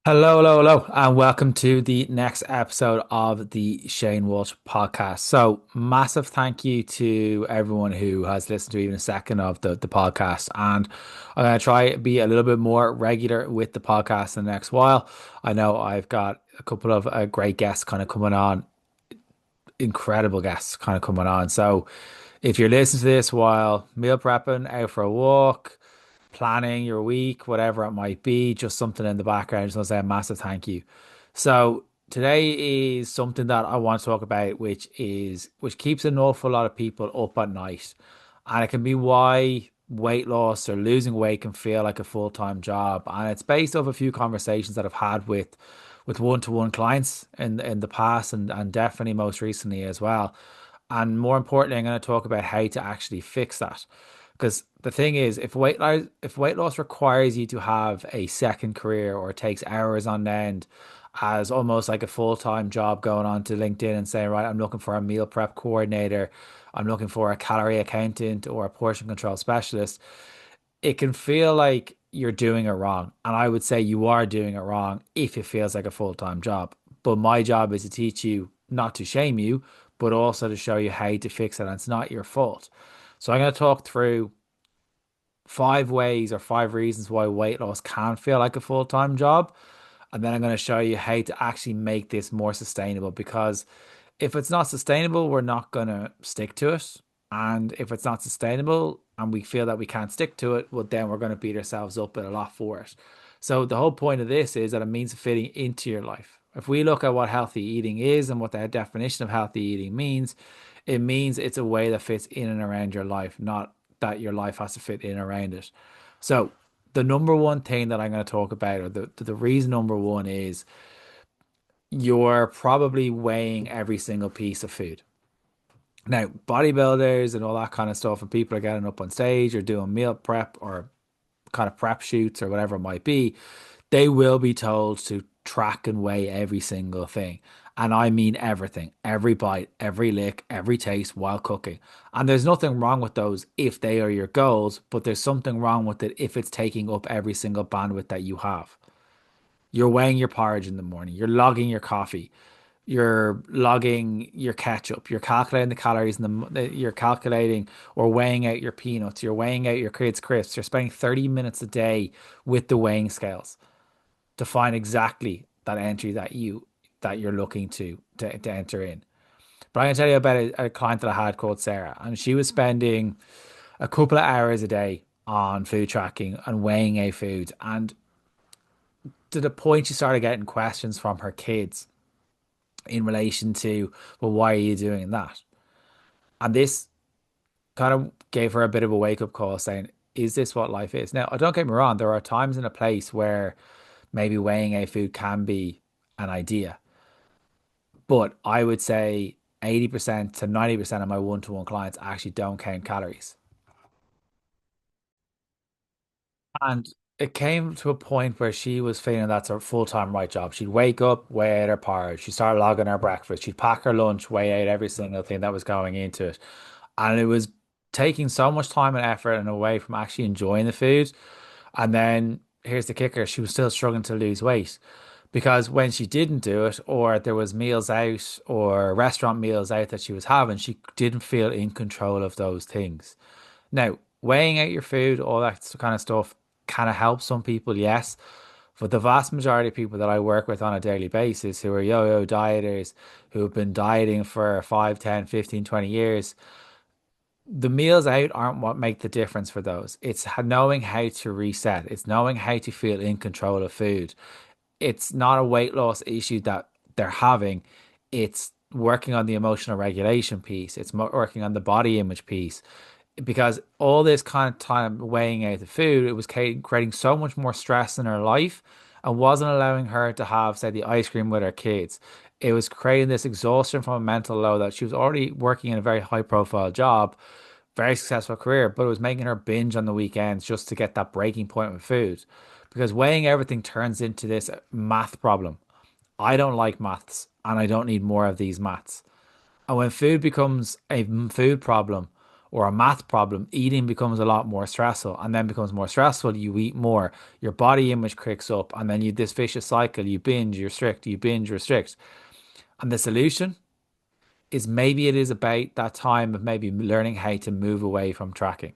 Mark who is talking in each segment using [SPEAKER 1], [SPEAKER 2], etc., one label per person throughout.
[SPEAKER 1] Hello, hello, hello, and welcome to the next episode of the Shane Walsh podcast. So, massive thank you to everyone who has listened to even a second of the podcast. And I'm going to try be a little bit more regular with the podcast in the next while. I know I've got a couple of great guests kind of coming on, incredible guests kind of coming on. So, if you're listening to this while meal prepping, out for a walk, planning your week, whatever it might be, just something in the background. I just want to say a massive thank you. So today is something that I want to talk about, which keeps an awful lot of people up at night, and it can be why weight loss or losing weight can feel like a full-time job. And it's based off a few conversations that I've had with one-to-one clients in the past and definitely most recently as well. And more importantly, I'm going to talk about how to actually fix that. Because the thing is, if weight loss requires you to have a second career or takes hours on end as almost like a full-time job going on to LinkedIn and saying, right, I'm looking for a meal prep coordinator, I'm looking for a calorie accountant or a portion control specialist, it can feel like you're doing it wrong. And I would say you are doing it wrong if it feels like a full-time job. But my job is to teach you, not to shame you, but also to show you how to fix it. And it's not your fault. So I'm going to talk through 5 ways or 5 reasons why weight loss can feel like a full-time job. And then I'm going to show you how to actually make this more sustainable because if it's not sustainable, we're not going to stick to it. And if it's not sustainable and we feel that we can't stick to it, well, then we're going to beat ourselves up a lot for it. So the whole point of this is that it means fitting into your life. If we look at what healthy eating is and what the definition of healthy eating means, it means it's a way that fits in and around your life, not that your life has to fit in around it. So the number one thing that I'm going to talk about, or the reason number one is you're probably weighing every single piece of food. Now, bodybuilders and all that kind of stuff, and people are getting up on stage or doing meal prep or kind of prep shoots or whatever it might be, they will be told to track and weigh every single thing. And I mean everything, every bite, every lick, every taste while cooking. And there's nothing wrong with those if they are your goals, but there's something wrong with it if it's taking up every single bandwidth that you have. You're weighing your porridge in the morning, you're logging your coffee, you're logging your ketchup, you're calculating the calories in you're calculating or weighing out your peanuts, you're weighing out your kids' crisps, you're spending 30 minutes a day with the weighing scales to find exactly that entry that you're looking to enter in. But I'm gonna tell you about a client that I had called Sarah, and she was spending a couple of hours a day on food tracking and weighing a food, and to the point she started getting questions from her kids in relation to, well, why are you doing that? And this kind of gave her a bit of a wake up call saying, is this what life is? Now, don't get me wrong, there are times in a place where maybe weighing a food can be an idea. But I would say 80% to 90% of my one-to-one clients actually don't count calories. And it came to a point where she was feeling that's her full-time right job. She'd wake up, weigh out her porridge, she'd start logging her breakfast, she'd pack her lunch, weigh out every single thing that was going into it. And it was taking so much time and effort and away from actually enjoying the food. And then here's the kicker, she was still struggling to lose weight because when she didn't do it, or there was meals out or restaurant meals out that she was having, she didn't feel in control of those things. Now, weighing out your food, all that kind of stuff kind of helps some people, yes. But the vast majority of people that I work with on a daily basis who are yo-yo dieters, who have been dieting for 5, 10, 15, 20 years, the meals out aren't what make the difference for those. It's knowing how to reset. It's knowing how to feel in control of food. It's not a weight loss issue that they're having. It's working on the emotional regulation piece. It's working on the body image piece. Because all this kind of time weighing out the food, it was creating so much more stress in her life and wasn't allowing her to have, say, the ice cream with her kids. It was creating this exhaustion from a mental load that she was already working in a very high profile job, very successful career, but it was making her binge on the weekends just to get that breaking point with food. Because weighing everything turns into this math problem. I don't like maths and I don't need more of these maths. And when food becomes a food problem or a math problem, eating becomes a lot more stressful and then becomes more stressful. You eat more, your body image kicks up, and then you this vicious cycle. You binge, you restrict, you binge, restrict. And the solution is maybe it is about that time of maybe learning how to move away from tracking.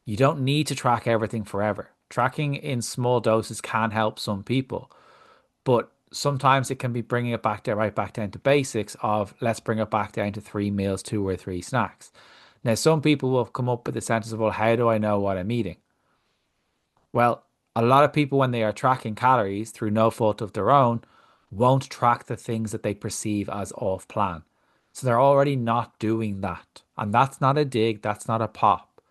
[SPEAKER 1] You don't need to track everything forever. Tracking in small doses can help some people, but sometimes it can be bringing it back to right back down to basics of let's bring it back down to three meals, two or three snacks. Now, some people will come up with the sentence of, well, how do I know what I'm eating? Well, a lot of people, when they are tracking calories through no fault of their own, won't track the things that they perceive as off plan. So they're already not doing that. And that's not a dig, that's not a pop.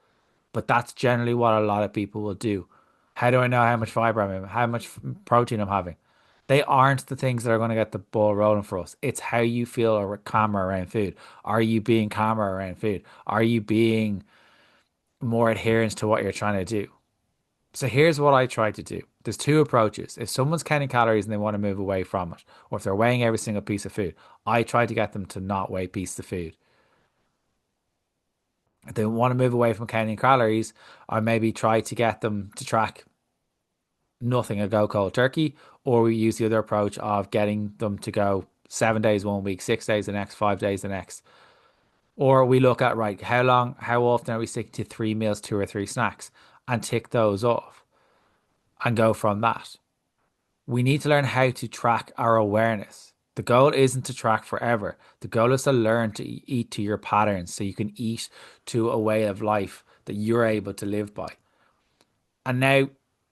[SPEAKER 1] But that's generally what a lot of people will do. How do I know how much fiber I'm in, how much protein I'm having? They aren't the things that are going to get the ball rolling for us. It's how you feel or calmer around food. Are you being calmer around food? Are you being more adherent to what you're trying to do? So here's what I try to do. There's two approaches. If someone's counting calories and they want to move away from it, or if they're weighing every single piece of food, I try to get them to not weigh pieces of food. If they want to move away from counting calories, I maybe try to get them to track nothing and go cold turkey, or we use the other approach of getting them to go 7 days one week, 6 days the next, 5 days the next. Or we look at, right, how often are we sticking to three meals, two or three snacks, and tick those off and go from that. We need to learn how to track our awareness. The goal isn't to track forever. The goal is to learn to eat to your patterns so you can eat to a way of life that you're able to live by. And now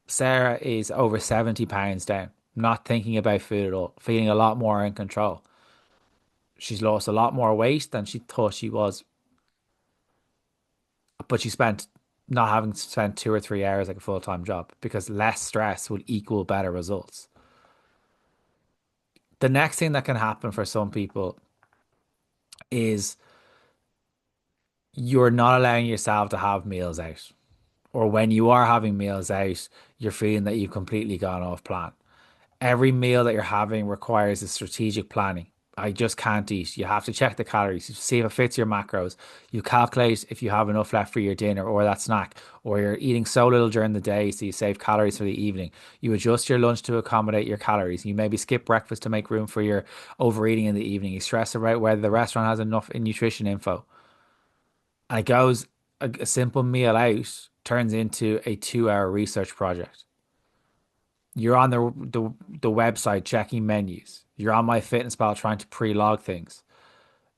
[SPEAKER 1] Sarah is over 70 pounds down, not thinking about food at all, feeling a lot more in control. She's lost a lot more weight than she thought she was, but she spent not having spent 2 or 3 hours like a full-time job because less stress would equal better results. The next thing that can happen for some people is you're not allowing yourself to have meals out. Or when you are having meals out, you're feeling that you've completely gone off plan. Every meal that you're having requires a strategic planning. I just can't eat. You have to check the calories, you see if it fits your macros. You calculate if you have enough left for your dinner or that snack, or you're eating so little during the day so you save calories for the evening. You adjust your lunch to accommodate your calories. You maybe skip breakfast to make room for your overeating in the evening. You stress about whether the restaurant has enough nutrition info. And it goes, a simple meal out turns into a 2 hour research project. You're on the website checking menus. You're on MyFitnessPal trying to pre-log things.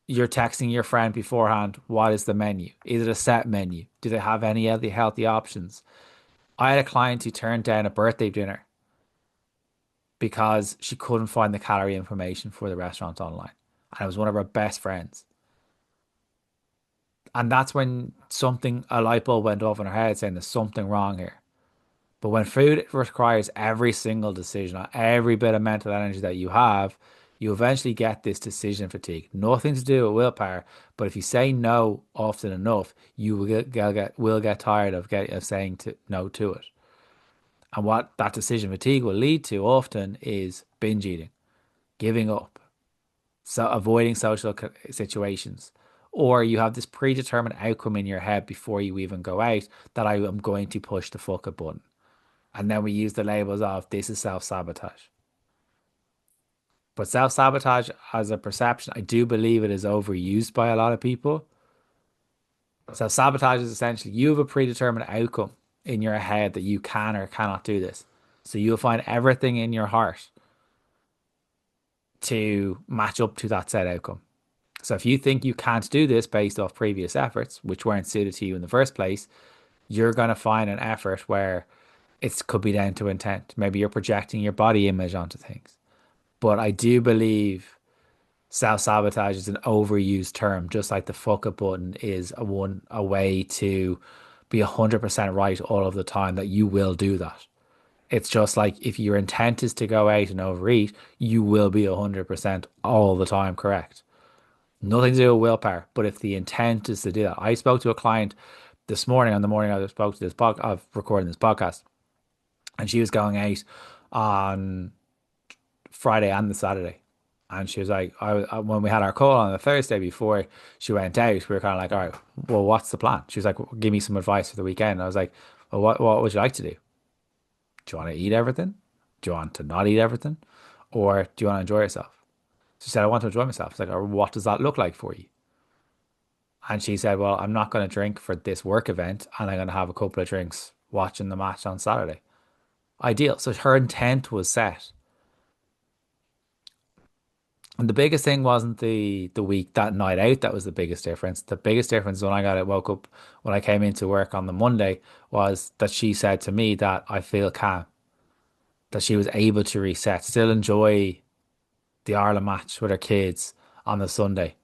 [SPEAKER 1] You're texting your friend beforehand. What is the menu? Is it a set menu? Do they have any of the healthy options? I had a client who turned down a birthday dinner because she couldn't find the calorie information for the restaurant online. And it was one of her best friends. And that's when a light bulb went off in her head saying there's something wrong here. But when food requires every single decision, every bit of mental energy that you eventually get this decision fatigue. Nothing to do with willpower, but if you say no often enough, you will get tired of saying no to it. And what that decision fatigue will lead to often is binge eating, giving up, so avoiding social situations. Or you have this predetermined outcome in your head before you even go out that I am going to push the fuck it button. And then we use the labels of this is self-sabotage. But self-sabotage as a perception, I do believe it is overused by a lot of people. Self-sabotage is essentially you have a predetermined outcome in your head that you can or cannot do this. So you'll find everything in your heart to match up to that said outcome. So if you think you can't do this based off previous efforts, which weren't suited to you in the first place, you're going to find an effort where it could be down to intent. Maybe you're projecting your body image onto things. But I do believe self-sabotage is an overused term, just like the fuck it button is a way to be 100% right all of the time that you will do that. It's just like if your intent is to go out and overeat, you will be 100% all the time correct. Nothing to do with willpower, but if the intent is to do that. I spoke to a client this morning on the morning I spoke to this of recording this podcast, and she was going out on Friday and the Saturday. And she was like, when we had our call on the Thursday before she went out, we were kind of like, all right, well, what's the plan? She was like, well, give me some advice for the weekend. I was like, well, what would you like to do? Do you want to eat everything? Do you want to not eat everything? Or do you want to enjoy yourself? She said, I want to enjoy myself. It's like, or what does that look like for you? And she said, well, I'm not going to drink for this work event and I'm going to have a couple of drinks watching the match on Saturday. Ideal. So her intent was set. And the biggest thing wasn't the week that night out that was the biggest difference. The biggest difference when I got it woke up when I came into work on the Monday was that she said to me that I feel calm, that she was able to reset, still enjoy the Ireland match with her kids on the Sunday.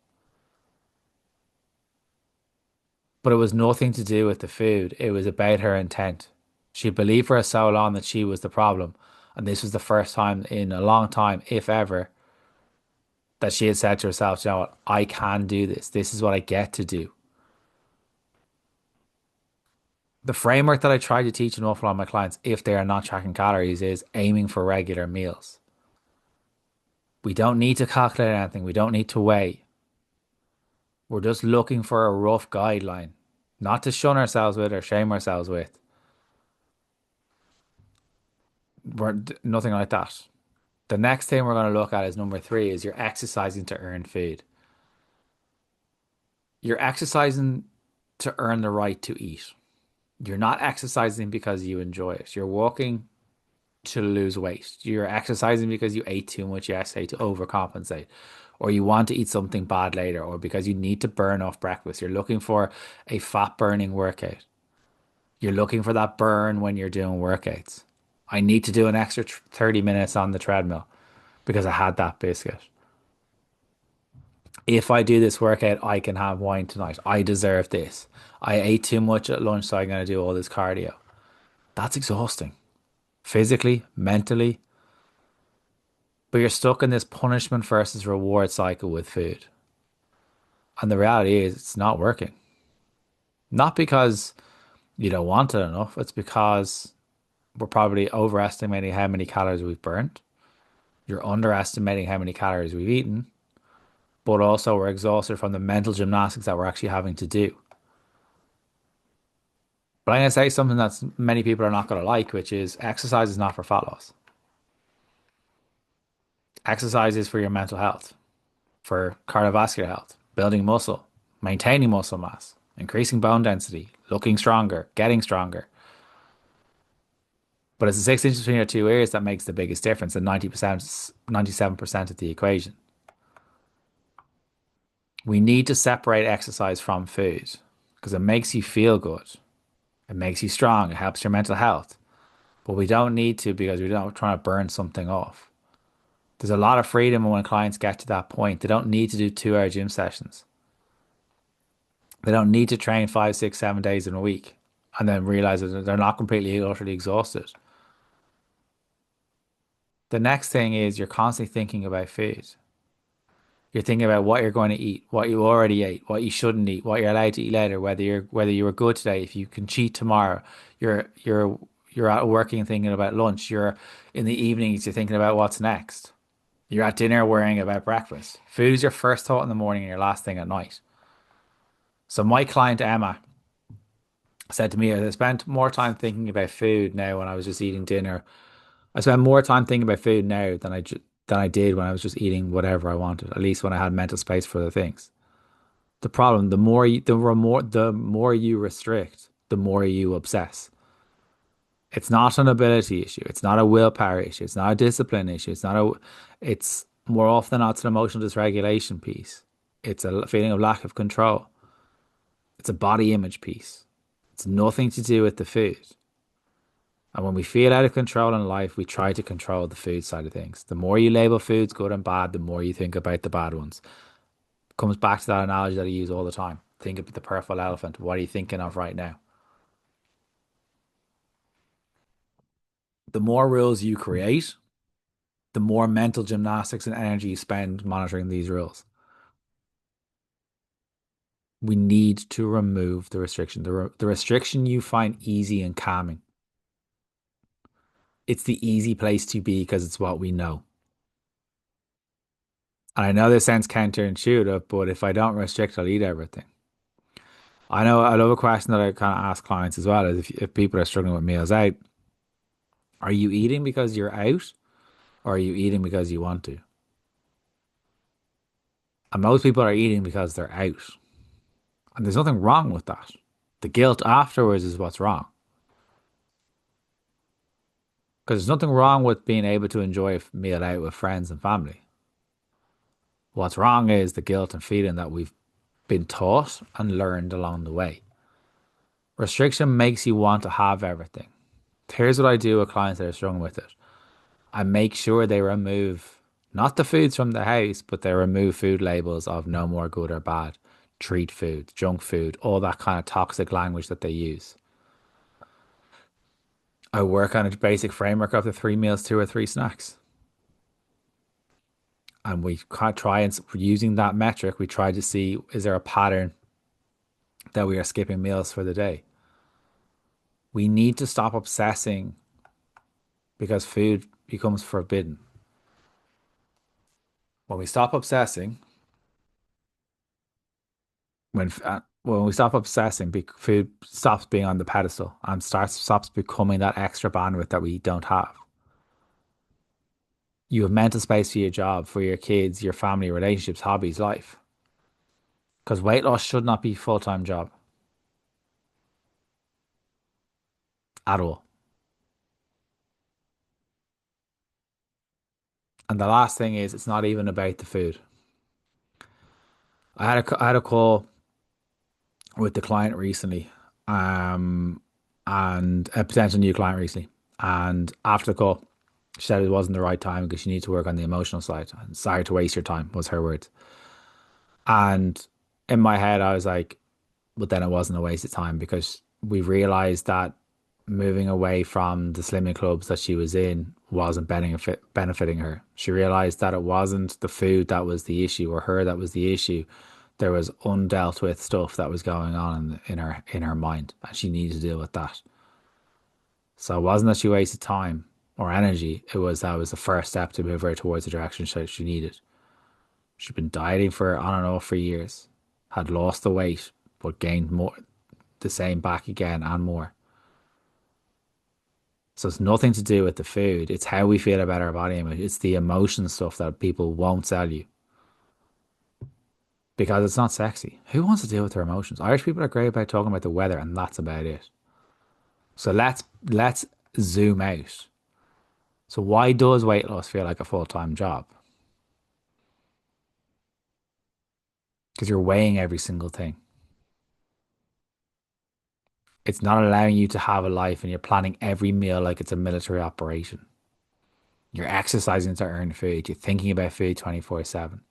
[SPEAKER 1] But it was nothing to do with the food. It was about her intent. She believed for so long that she was the problem. And this was the first time in a long time, if ever, that she had said to herself, you know what, I can do this. This is what I get to do. The framework that I try to teach an awful lot of my clients, if they are not tracking calories, is aiming for regular meals. We don't need to calculate anything. We don't need to weigh. We're just looking for a rough guideline, not to shun ourselves with or shame ourselves with. We're nothing like that. The next thing we're going to look at is number three is you're exercising to earn food. You're exercising to earn the right to eat. You're not exercising because you enjoy it. You're walking to lose weight. You're exercising because you ate too much yesterday to overcompensate, or you want to eat something bad later, or because you need to burn off breakfast. You're looking for a fat burning workout. You're looking for that burn when you're doing workouts. I need to do an extra 30 minutes on the treadmill because I had that biscuit. If I do this workout, I can have wine tonight. I deserve this. I ate too much at lunch, so I'm going to do all this cardio. That's exhausting, physically, mentally, but you're stuck in this punishment versus reward cycle with food. And the reality is, it's not working. Not because you don't want it enough, it's because we're probably overestimating how many calories we've burned. You're underestimating how many calories we've eaten, but also we're exhausted from the mental gymnastics that we're actually having to do. But I'm going to say something that many people are not going to like, which is exercise is not for fat loss. Exercise is for your mental health, for cardiovascular health, building muscle, maintaining muscle mass, increasing bone density, looking stronger, getting stronger. But it's the 6 inches between your two ears that makes the biggest difference, and 90%, 97% of the equation. We need to separate exercise from food because it makes you feel good. It makes you strong. It helps your mental health. But we don't need to because we're not trying to burn something off. There's a lot of freedom when clients get to that point. They don't need to do 2 hour gym sessions. They don't need to train 5, 6, 7 days in a week and then realize that they're not completely, utterly exhausted. The next thing is you're constantly thinking about food. You're thinking about what you're going to eat, what you already ate, what you shouldn't eat, what you're allowed to eat later, whether you were good today, if you can cheat tomorrow. You're out working thinking about lunch. You're in the evenings, you're thinking about what's next. You're at dinner worrying about breakfast. Food is your first thought in the morning and your last thing at night. So my client Emma said to me, I spent more time thinking about food now when I was just eating dinner. I spend more time thinking about food now than I did when I was just eating whatever I wanted, at least when I had mental space for the things. The problem, the more you restrict, the more you obsess. It's not an ability issue. It's not a willpower issue. It's not a discipline issue. It's more often than not, it's an emotional dysregulation piece. It's a feeling of lack of control. It's a body image piece. It's nothing to do with the food. And when we feel out of control in life, we try to control the food side of things. The more you label foods good and bad, the more you think about the bad ones. Comes back to that analogy that I use all the time. Think of the purple elephant. What are you thinking of right now? The more rules you create, the more mental gymnastics and energy you spend monitoring these rules. We need to remove the restriction. The restriction you find easy and calming. It's the easy place to be because it's what we know. And I know this sounds counterintuitive, but if I don't restrict, I'll eat everything. I know I love a question that I kind of ask clients as well is if people are struggling with meals out, are you eating because you're out or are you eating because you want to? And most people are eating because they're out. And there's nothing wrong with that. The guilt afterwards is what's wrong. Because there's nothing wrong with being able to enjoy a meal out with friends and family. What's wrong is the guilt and feeling that we've been taught and learned along the way. Restriction makes you want to have everything. Here's what I do with clients that are struggling with it. I make sure they remove not the foods from the house, but they remove food labels of no more good or bad, treat food, junk food, all that kind of toxic language that they use. I work on a basic framework of the three meals, two or three snacks. And we try and using that metric, we try to see is there a pattern that we are skipping meals for the day. We need to stop obsessing because food becomes forbidden. When we stop obsessing, when we stop obsessing, food stops being on the pedestal and stops becoming that extra bandwidth that we don't have. You have mental space for your job, for your kids, your family, relationships, hobbies, life. Because weight loss should not be a full-time job at all. And the last thing is, it's not even about the food. I had a call with the client recently, um, and a potential new client recently. And after the call, she said it wasn't the right time because she needs to work on the emotional side. And sorry to waste your time was her words. And in my head, I was like, but then it wasn't a waste of time because we realized that moving away from the slimming clubs that she was in wasn't benefiting her. She realized that it wasn't the food that was the issue or her that was the issue. There was undealt with stuff that was going on in her mind, and she needed to deal with that. So it wasn't that she wasted time or energy. It was that was the first step to move her towards the direction she needed. She'd been dieting for I don't know for years, had lost the weight but gained more the same back again and more. So it's nothing to do with the food. It's how we feel about our body image. It's the emotion stuff that people won't sell you because it's not sexy. Who wants to deal with their emotions? Irish people are great about talking about the weather, and that's about it. So let's zoom out. So why does weight loss feel like a full-time job? Because you're weighing every single thing. It's not allowing you to have a life, and you're planning every meal like it's a military operation. You're exercising to earn food. You're thinking about food 24/7.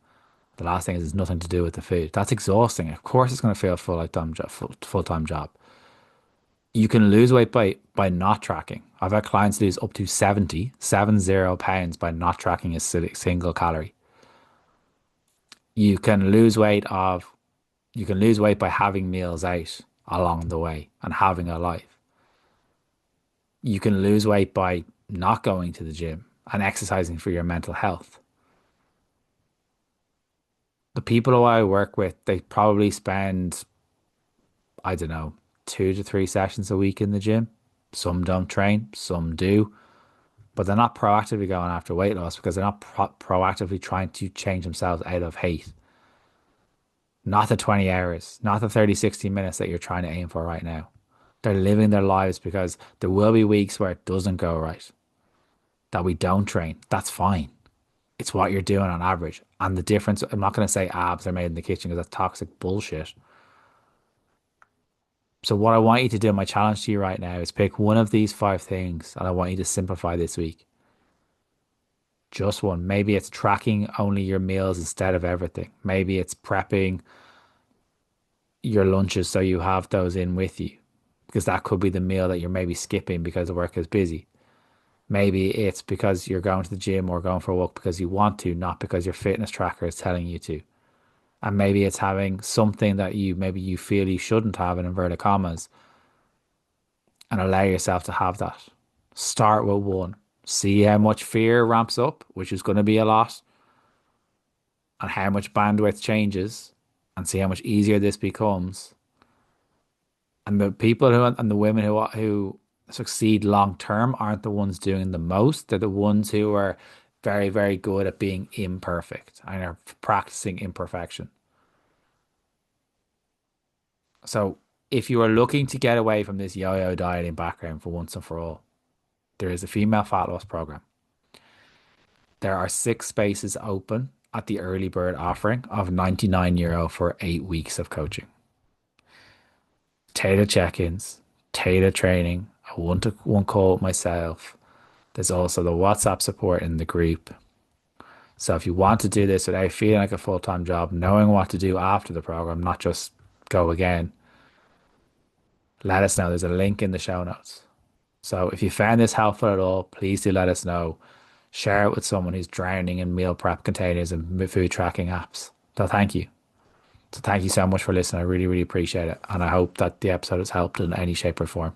[SPEAKER 1] The last thing is it's nothing to do with the food. That's exhausting. Of course, it's going to feel full-time job. You can lose weight by not tracking. I've had clients lose up to 70 pounds by not tracking a single calorie. You can lose weight of you can lose weight by having meals out along the way and having a life. You can lose weight by not going to the gym and exercising for your mental health. The people who I work with, they probably spend, I don't know, 2 to 3 sessions a week in the gym. Some don't train, some do, but they're not proactively going after weight loss because they're not proactively trying to change themselves out of hate. Not the 20 hours, not the 30, 60 minutes that you're trying to aim for right now. They're living their lives because there will be weeks where it doesn't go right, that we don't train. That's fine. It's what you're doing on average. And the difference, I'm not going to say abs are made in the kitchen because that's toxic bullshit. So what I want you to do, my challenge to you right now is pick one of these five things and I want you to simplify this week. Just one. Maybe it's tracking only your meals instead of everything. Maybe it's prepping your lunches so you have those in with you because that could be the meal that you're maybe skipping because the work is busy. Maybe it's because you're going to the gym or going for a walk because you want to, not because your fitness tracker is telling you to. And maybe it's having something that maybe you feel you shouldn't have in inverted commas and allow yourself to have that. Start with one. See how much fear ramps up, which is going to be a lot. and how much bandwidth changes and see how much easier this becomes. And the people who and the women who succeed long term aren't the ones doing the most. They're the ones who are very, very good at being imperfect and are practicing imperfection. So if you are looking to get away from this yo-yo dieting background for once and for all, there is a female fat loss program. There are 6 spaces open at the early bird offering of €99 for 8 weeks of coaching. Tailored check-ins, tailored training, a one-to-one call with myself. There's also the WhatsApp support in the group. So if you want to do this without feeling like a full-time job, knowing what to do after the program, not just go again, let us know. There's a link in the show notes. So if you found this helpful at all, please do let us know. Share it with someone who's drowning in meal prep containers and food tracking apps. So thank you. So thank you so much for listening. I really, really appreciate it. And I hope that the episode has helped in any shape or form.